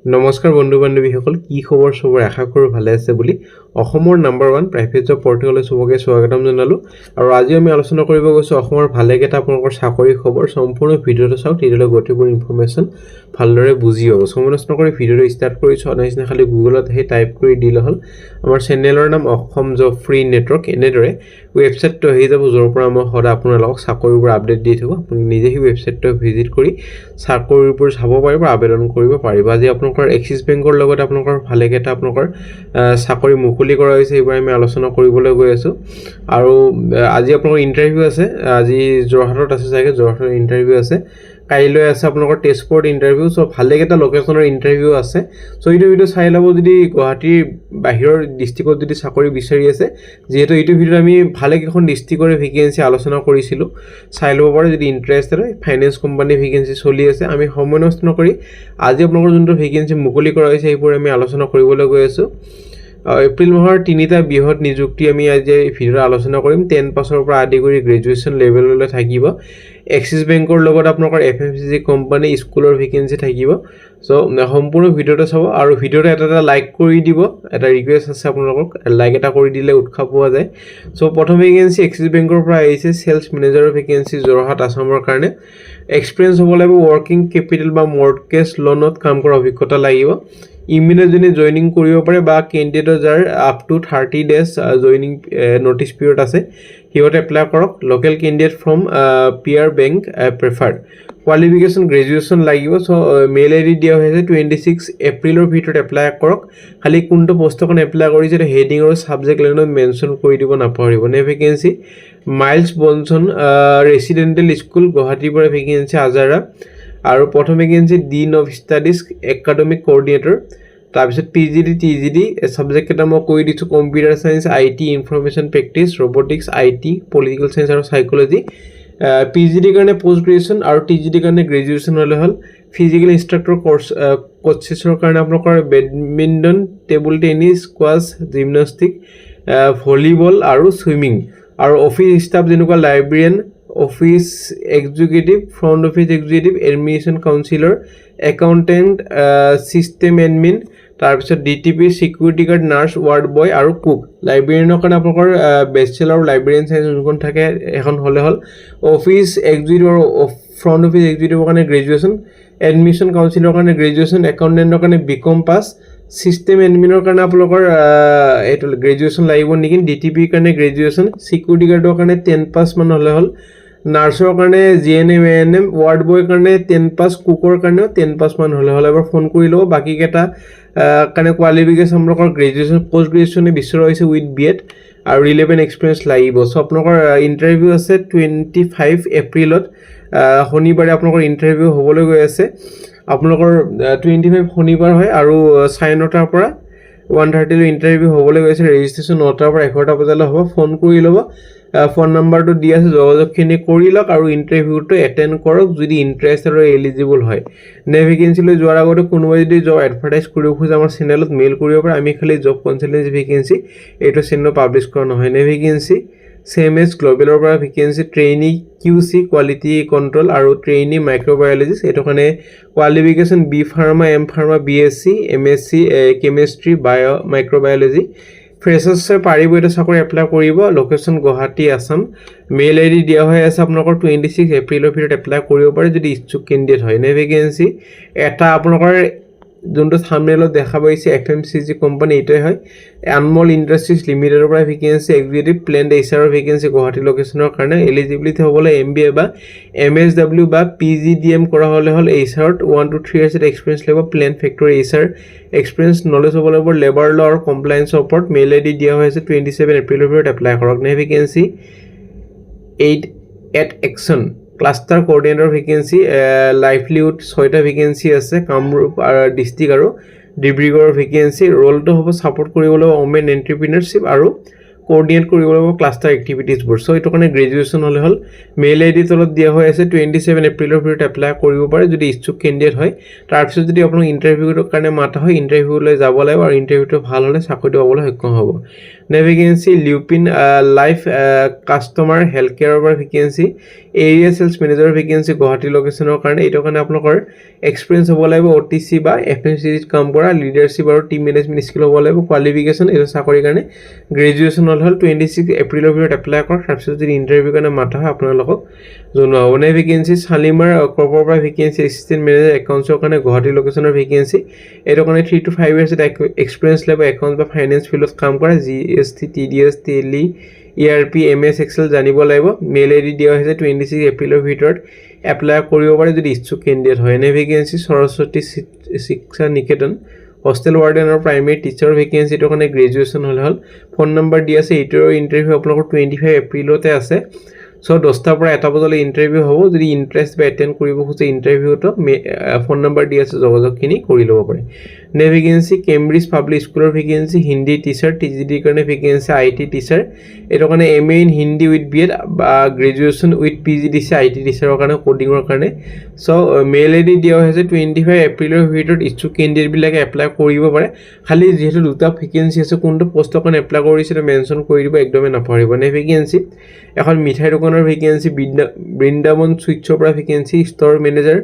নমস্কাৰ বন্ধু বান্ধৱীসকল, কি খবৰ? সবৰ আশা কৰোঁ ভালে আছে বুলি। অসমৰ নাম্বাৰ 1 প্ৰাইভেট জব পৰ্টেললৈ সবকে স্বাগতম জনালোঁ। আৰু আজি আমি আলোচনা কৰিব গৈছোঁ অসমৰ ভালেকেইটা আপোনালোকৰ চাকৰি খবৰ। সম্পূৰ্ণ ভিডিঅ'টো চাওক, তেতিয়ালৈ গোটেইবোৰ ইনফৰমেশ্যন ভালদৰে বুজি হ'ব। সময় নষ্ট কৰি ভিডিঅ'টো ষ্টাৰ্ট কৰিছোঁ। অনাইছিনা খালি গুগলত সেই টাইপ কৰি দিলে হ'ল। আমাৰ চেনেলৰ নাম অসম জব ফ্ৰী নেটৱৰ্ক। এনেদৰে ৱেবছাইটটো আহি যাব, য'ৰ পৰা মই সদায় আপোনালোকক চাকৰিবোৰ আপডেট দি থাকোঁ। আপুনি নিজে সেই ৱেবছাইটটো ভিজিট কৰি চাকৰিবোৰ চাব পাৰিব, আবেদন কৰিব পাৰিব। আজি আপোনালোকৰ এক্সিছ বেংকৰ লগত আপোনালোকৰ ভালেকেইটা আপোনালোকৰ চাকৰি মুকলি কৰা হৈছে, এইবোৰ আমি আলোচনা কৰিবলৈ গৈ আছোঁ। আৰু আজি আপোনালোকৰ ইণ্টাৰভিউ আছে। আজি যোৰহাটত আছে চাগে, যোৰহাটত ইণ্টাৰভিউ আছে। কাইলৈ আছে আপোনালোকৰ তেজপুৰত ইণ্টাৰভিউ। চ' ভালেকেইটা লোকেশ্যনৰ ইণ্টাৰভিউ আছে। চ' এইটো ভিডিঅ' চাই ল'ব যদি গুৱাহাটীৰ বাহিৰৰ ডিষ্ট্ৰিক্টত যদি চাকৰি বিচাৰি আছে, যিহেতু এইটো ভিডিঅ'ত আমি ভালেকেইখন ডিষ্ট্ৰিক্টৰে ভেকেঞ্চি আলোচনা কৰিছিলোঁ, চাই ল'ব পাৰে যদি ইণ্টাৰেষ্টেড হয়। ফাইনেন্স কোম্পানী ভেকেঞ্চি চলি আছে। আমি সময় নষ্ট নকৰি আজি আপোনালোকৰ যোনটো ভেকেঞ্চি মুকলি কৰা হৈছে সেইবোৰ আমি আলোচনা কৰিবলৈ গৈ আছোঁ। এপ্ৰিল মাহৰ 3টা বৃহৎ নিযুক্তি আমি আজি ভিডিঅ'ত আলোচনা কৰিম। 10 পাছৰ পৰা আদি কৰি গ্ৰেজুৱেশ্যন লেভেললৈ থাকিব। এক্সিছ বেংকৰ লগত আপোনালোকৰ FMCG কোম্পানী স্কুলৰ ভেকেঞ্চি থাকিব। চ' সম্পূৰ্ণ ভিডিঅ'টো চাব আৰু ভিডিঅ'টো এটা লাইক কৰি দিব। এটা ৰিকুৱেষ্ট আছে আপোনালোকক, লাইক এটা কৰি দিলে উৎসাহ পোৱা যায়। চ' প্ৰথম ভেকেঞ্চি এক্সিছ বেংকৰ পৰা আহিছে, চেলছ মেনেজাৰৰ ভেকেঞ্চি যোৰহাট আছামৰ কাৰণে। এক্সপিৰিয়েঞ্চ হ'ব লাগিব, ৱৰ্কিং কেপিটেল বা মৰ্টগেজ লোনত কাম কৰা অভিজ্ঞতা লাগিব। ইমিডিয়েটলি জইনিং কৰিব পাৰে বা কেণ্ডিডেটৰ যাৰ up to 30 days joining notice period আছে, সিহঁতে এপ্লাই কৰক। Local candidate from peer bank preferred. Qualification graduation লাগিব। চ' মেইল ID দিয়া হৈছে 26 এপ্ৰিলৰ ভিতৰত এপ্লাই কৰক। খালি কোনটো পষ্টৰ কাৰণে এপ্লাই কৰিছে হেডিং আৰু ছাবজেক্ট লাইনত মেনশ্যন কৰি দিব নাপাহৰিব। নে vacancy Miles Bronson residential school গুৱাহাটীৰ পৰা ভেকেঞ্চি আজাৰা। আৰু প্ৰথম vacancy dean of studies academic coordinator. তাৰপিছত PGD TGD ছাবজেক্ট কেইটা মই কৈ দিছোঁ, computer science, IT, information practice, robotics, IT, political science আৰু চাইক'লজি। PGD কাৰণে পষ্ট গ্ৰেজুৱেশ্যন আৰু TGD কাৰণে গ্ৰেজুৱেশ্যন হ'লে হ'ল। ফিজিকেল ইনষ্ট্ৰাক্টৰ কোৰ্চেছৰ কাৰণে আপোনালোকৰ badminton, table tennis, squash, gymnastic, volleyball আৰু ছুইমিং। আৰু অফিচ ষ্টাফ যেনেকুৱা librarian, office executive, front office executive, administration কাউন্সিলৰ, একাউণ্টেণ্ট, ছিষ্টেম এডমিন, তাৰপিছত DTP, security guard, nurse, ward boy আৰু কুক। লাইব্ৰেৰিয়ানৰ কাৰণে আপোনালোকৰ বেচেলৰ লাইব্ৰেৰিয়ান চায়েন্স যোনখন থাকে এখন হ'লে হ'ল। অফিচ এক্সিকিউটিভ আৰু ফ্ৰণ্ট অফিচ এক্সিকিউটিভৰ কাৰণে গ্ৰেজুৱেশ্যন, এডমিশ্যন কাউন্সিলৰ কাৰণে গ্ৰেজুৱেশ্যন, একাউণ্টেণ্টৰ কাৰণে BCom পাছ, ছিষ্টেম এডমিনৰ কাৰণে আপোনালোকৰ এইটো গ্ৰেজুৱেশ্যন লাগিব নেকি, DTPৰ কাৰণে গ্ৰেজুৱেশ্যন, ছিকিউৰিটি গাৰ্ডৰ কাৰণে 10 পাছ মান হ'লে হ'ল। নাৰ্ছৰ কাৰণে GNM ANM, ৱাৰ্ড বয়ৰ কাৰণে 10 পাছ, কুকৰ কাৰণেও 10 পাছ মান হ'লে হ'ল। এবাৰ ফোন কৰি ল'ব। বাকীকেইটা কাৰণে কোৱালিফিকেশ্যন আপোনালোকৰ গ্ৰেজুৱেশ্যন, পষ্ট গ্ৰেজুৱেশ্যনে বিচৰা হৈছে উইথ BEd আৰু ৰিলেভেণ্ট এক্সপিৰিয়েঞ্চ লাগিব। চ' আপোনালোকৰ ইণ্টাৰভিউ আছে 25 এপ্ৰিলত, শনিবাৰে আপোনালোকৰ ইণ্টাৰভিউ হ'বলৈ গৈ আছে। আপোনালোকৰ 25 শনিবাৰ হয় আৰু 9:30 পৰা 1:30 ইণ্টাৰভিউ হ'বলৈ গৈছে। ৰেজিষ্ট্ৰেশ্যন 9টাৰ পৰা 11টা বজালৈ হ'ব। ফোন কৰি ল'ব। ফোন নাম্বাৰটো দি আছে, যোগাযোগখিনি কৰি লওক আৰু ইণ্টাৰভিউটো এটেণ্ড কৰক যদি ইণ্টাৰেষ্টেড আৰু এলিজিবল হয়। নে ভেকেঞ্চিলৈ যোৱাৰ আগতে কোনোবাই যদি জব এডভাৰটাইজ কৰিব খোজে আমাৰ চেনেলত মেইল কৰিব পাৰে। আমি খালি জব কনচালটেঞ্চি ভেকেঞ্চি এইটো চেনেলত পাব্লিছ কৰা নহয়। নে ভেকেঞ্চি CMS গ্ল'বেলৰ পৰা vacancy trainee QC quality control আৰু ট্ৰেইনি মাইক্ৰ'বায়'লজিষ্ট। এইটো কাৰণে qualification B pharma, M pharma, BSc, MSc chemistry, microbiology. ফ্ৰেছাৰ্ছে পাৰিব এইটো চাকৰি এপ্লাই কৰিব। Location Guwahati Assam. Mail ID দিয়া হৈ আছে আপোনালোকৰ 26 এপ্ৰিলৰ ভিতৰত এপ্লাই কৰিব পাৰে যদি ইচ্ছুক কেণ্ডিডেট হয়। নে ভেকেঞ্চি এটা আপোনালোকৰ যোনটো থাম্বনেইলত দেখা পাইছে FMCG কোম্পানী এইটোৱে হয়। আনমল ইণ্ডাষ্ট্ৰিজ লিমিটেডৰ পৰা ভেকেঞ্চি এক্সিকিউটিভ প্লেণ্ট HRৰ ভেকেঞ্চি গুৱাহাটী লোকেশ্যনৰ কাৰণে। এলিজিবিলিটি হ'বলৈ MBA বা MSW বা PGDM কৰা হ'লে হ'ল। HRত 1 to 3 years এক্সপিৰিয়েঞ্চ লাগিব। Plant factory HR experience knowledge হ'ব লাগিব। লেবাৰ ল আৰু কমপ্লায়েন্সৰ ওপৰত। মেইল ID দিয়া হৈ আছে 27 এপ্ৰিলৰ ভিতৰত এপ্লাই কৰক। নে vacancy 8 at Action cluster coordinator vacancy. Livelihood 6টা ভেকেঞ্চি আছে, কামৰূপ ডিষ্ট্ৰিক্ট আৰু ডিব্ৰুগড়ৰ ভেকেঞ্চি। ৰোলটো হ'ব ছাপোৰ্ট কৰিব লাগিব ওমেন এণ্টাৰপ্ৰিনাৰশ্বিপ আৰু কোঅৰ্ডিনেট কৰিব লাগিব ক্লাষ্টাৰ এক্টিভিটিজবোৰ। চ' এইটো কাৰণে গ্ৰেজুৱেশ্যন হ'লে হ'ল। মেইল ID তলত দিয়া হৈ আছে 27 এপ্ৰিলৰ ভিতৰত এপ্লাই কৰিব পাৰে যদি ইচ্ছুক কেণ্ডিডেট হয়। তাৰপিছত যদি আপোনাক ইণ্টাৰভিউৰ কাৰণে মাতা হয়, ইণ্টাৰভিউলৈ যাব লাগিব আৰু ইণ্টাৰভিউটো ভাল হ'লে চাকৰিটো পাবলৈ সক্ষম হ'ব। Vacancy Lupin life customer health কেয়াৰৰ পৰা ভেকেঞ্চি এৰিয়া চেলছ মেনেজাৰৰ ভেকেঞ্চি গুৱাহাটী লোকেশ্যনৰ কাৰণে এইটো কাৰণে আপোনালোকৰ এক্সপিৰিয়েঞ্চ হ'ব লাগিব OTC বা FMCGত কাম কৰা লিডাৰশ্বিপ আৰু টিম মেনেজমেণ্ট স্কিল হ'ব লাগিব কোৱালিফিকেশ্যন এইটো চাকৰিৰ কাৰণে গ্ৰেজুৱেশ্যন হ'ল 26 এপ্ৰিলৰ ভিতৰত এপ্লাই কৰক তাৰপিছত যদি ইণ্টাৰভিউ কাৰণে মাতা হয় আপোনালোকক জনোৱা হ'ব ভেকেঞ্চি শালিমাৰ কৰ্পৰ পৰা ভেকেঞ্চি এছিষ্টেণ্ট মেনেজাৰ একাউণ্টছৰ কাৰণে গুৱাহাটী লোকেশ্যনৰ ভেকেঞ্চি এইটো কাৰণে 3 to 5 years এক্সপিৰিয়েঞ্চ লাগিব একাউণ্টছ বা ফাইনেন্স ফিল্ডত কাম কৰা GST TDS tele ERP MS Excel জানিব লাগিব মেইল ID দিয়া হৈছে 26 এপ্ৰিলৰ ভিতৰত এপ্লাই কৰিব পাৰে যদি ইচ্ছুক কেণ্ডিডেট হয় vacancy Saraswati Shiksha Niketan hostel warden আৰ প্ৰাইমাৰি টিচাৰ ভেকেন্সি এটো কাৰণে গ্ৰেজুৱেশ্যন হ'ল ফোন নম্বৰ দি আছে এইটোৰ ইন্টাৰভিউ আপোনালোকৰ 25 এপ্ৰিলতে আছে সো 10টা পৰা 1টা বজালৈ ইন্টাৰভিউ হ'ব যদি ইন্টাৰেষ্ট বা এটেন্ড কৰিব খুজে ইন্টাৰভিউটো ফোন নম্বৰ দি আছে যোগাযোগখিনি কৰি ল'ব পাৰে ভেকেন্সি কেম্ব্ৰিজ পাব্লিক স্কুলৰ ভেকেন্সি হিন্দী টিচাৰ TGD কাৰণে ভেকেন্সি IT টিচাৰ এটো কাৰণে MA in Hindi with BEd বা গ্ৰেজুৱেশ্যন উইথ PGDC IT টিচাৰৰ কাৰণে কোডিংৰ কাৰণে সো মেইল ID দিয়া হৈছে 25 এপ্ৰিলৰ ভিতৰত ইচ্ছুক কেণ্ডিডেট বিলাকে এপ্লাই কৰিব পাৰে খালি যেহেতু দুটা ভেকেন্সি আছে কোনটো পোষ্টৰ কাৰণে এপ্লাই কৰিছে মেনশন কৰি দিব একদমে নাপাহৰিব ভেকেন্সি এখন মিঠাই দোকানৰ ভেকেন্সি বৃন্দাবন সুইটছৰ পৰা vacancy store manager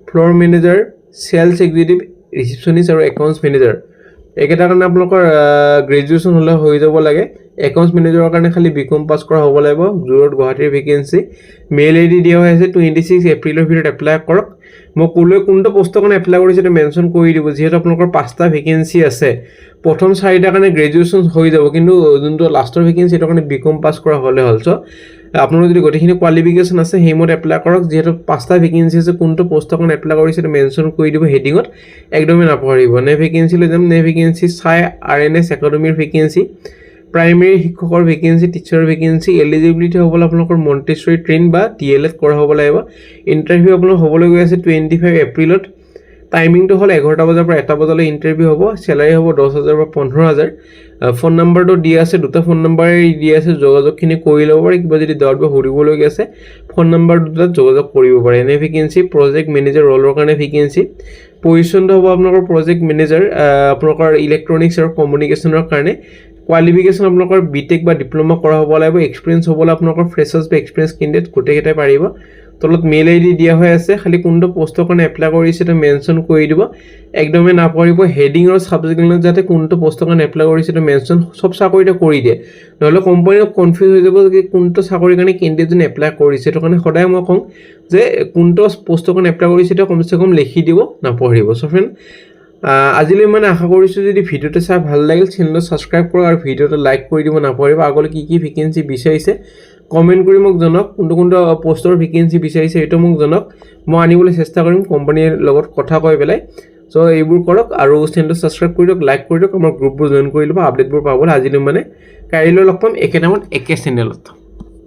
floor manager sales executive receptionist আৰু একাউণ্টছ মেনেজাৰ একেটা কাৰণে আপোনালোকৰ গ্ৰেজুৱেশ্যন হ'লে হৈ যাব লাগে একাউণ্টছ মেনেজাৰৰ কাৰণে খালি BCom পাছ কৰা হ'ব লাগিব জুৰত গুৱাহাটীৰ ভেকেন্সি মেইল ID দিয়া হৈছে 26 এপ্ৰিলৰ ভিতৰত এপ্লাই কৰক মই কোলে কোনটো পোষ্টৰ কাৰণে এপ্লাই কৰিছে এটা মেনশন কৰি দিব যেহেতু আপোনালোকৰ 5টা ভেকেন্সি আছে প্ৰথম 4টা কাৰণে গ্ৰেজুৱেশ্যন হৈ যাব কিন্তু যোনটো লাষ্টৰ ভেকেন্সি এটা কাৰণে BCom পাছ কৰা হ'লে হ'ল সো আপোনালোকৰ যদি গটেখিনি কোৱালিফিকেশ্যন আছে হেমত এপ্লাই কৰক যেহেতু 5টা ভেকেন্সি আছে কোনটো পোষ্টৰ কাৰণে এপ্লাই কৰিছে এটা মেনশন কৰি দিব হেডিঙত একদমই নাপাহৰিব ভেকেন্সি লৈ যাম ভেকেন্সি চাই RNS একাডেমীৰ ভেকেন্সি প্ৰাইমাৰী শিক্ষকৰ ভেকেন্সি টিচাৰৰ ভেকেন্সি এলিজিবিলিটি হ'ব আপোনালোকৰ মন্টেছৰী ট্ৰেইন বা DLED কৰা হ'ব লাগিব ইন্টাৰভিউ আপোনালোকৰ হ'বলৈ গৈ আছে 25 এপ্ৰিলত টাইমিংটো হ'ল 11টা বজাৰ পৰা 1টা বজালৈ ইন্টাৰভিউ হ'ব স্যালাৰি হ'ব 10,000 বা 15,000 ফোন নম্বৰটো দিয়া আছে দুটা ফোন নম্বৰ দিয়া আছে যোগাযোগখিনি কৰি ল'ব পাৰে কিবা যদি ডাউট বা সুধিবলৈ আছে ফোন নম্বৰ দুটাত যোগাযোগ কৰিব পাৰে ভেকেন্সি প্ৰজেক্ট মেনেজাৰ ৰলৰ কাৰণে ভেকেন্সি পজিশনটো হ'ব আপোনালোকৰ প্ৰজেক্ট মেনেজাৰ আপোনালোকৰ ইলেক্ট্ৰনিক্স আৰু কমিউনিকেশ্যনৰ কাৰণে কোৱালিফিকেশ্যন আপোনালোকৰ BTech বা ডিপ্লোমা কৰা হ'ব লাগিব এক্সপিৰিয়েন্স হ'ব আপোনালোকৰ ফ্ৰেছাৰ্ছ বা এক্সপিৰিয়েন্স কেণ্ডিডেট গোটেইকেইটাই পাৰিব তলত মেইল ID দিয়া হৈ আছে খালি কোনটো পোষ্টৰ কাৰণে এপ্লাই কৰিছে এটা মেনশন কৰি দিব একদমে নাপাহৰিব হেডিং আৰু সাবজেক্ট লাইনত যাতে কোনটো পোষ্টৰ কাৰণে এপ্লাই কৰিছে এটা মেনশন সব চাকৰিটা কৰি দিয়ে নহলে কোম্পানী কনফিউজ হৈ যাব যে কোনটো চাকৰিৰ কাৰণে কেণ্ডিডেট এপ্লাই কৰিছে তো কাৰণে সদায় মই কম যে কোনটো পোষ্টৰ কাৰণে এপ্লাই কৰিছে এটা কমসে কম লিখি দিব নাপাহৰিব সো ফ্ৰেন্ড আজিলৈ মানে আশা কৰিছো যদি ভিডিওটো চাই ভাল লাগিল চেনেলটো সাবস্ক্ৰাইব কৰক আৰু ভিডিওটো লাইক কৰি দিব নাপাহৰিব আগলৈ কি ভেকেন্সি বিচাৰিছে কমেন্ট কৰি মোক জনাওক কোনটো পোষ্টৰ ভেকেন্সি বিচাৰিছে এটো মোক জনাওক মই আনিবলৈ চেষ্টা কৰিম কোম্পানীৰ লগত কথা কৈ পেলাই সো এইবোৰ কৰক আৰু চেনেলটো সাবস্ক্ৰাইব কৰি দিয়ক লাইক কৰি দিয়ক আমাৰ গ্ৰুপবোৰ জয়েন কৰি লব আপডেটবোৰ পাবলৈ আজিলৈ মানে কাইলৈ লগ পাম একে নামত একে চেনেলত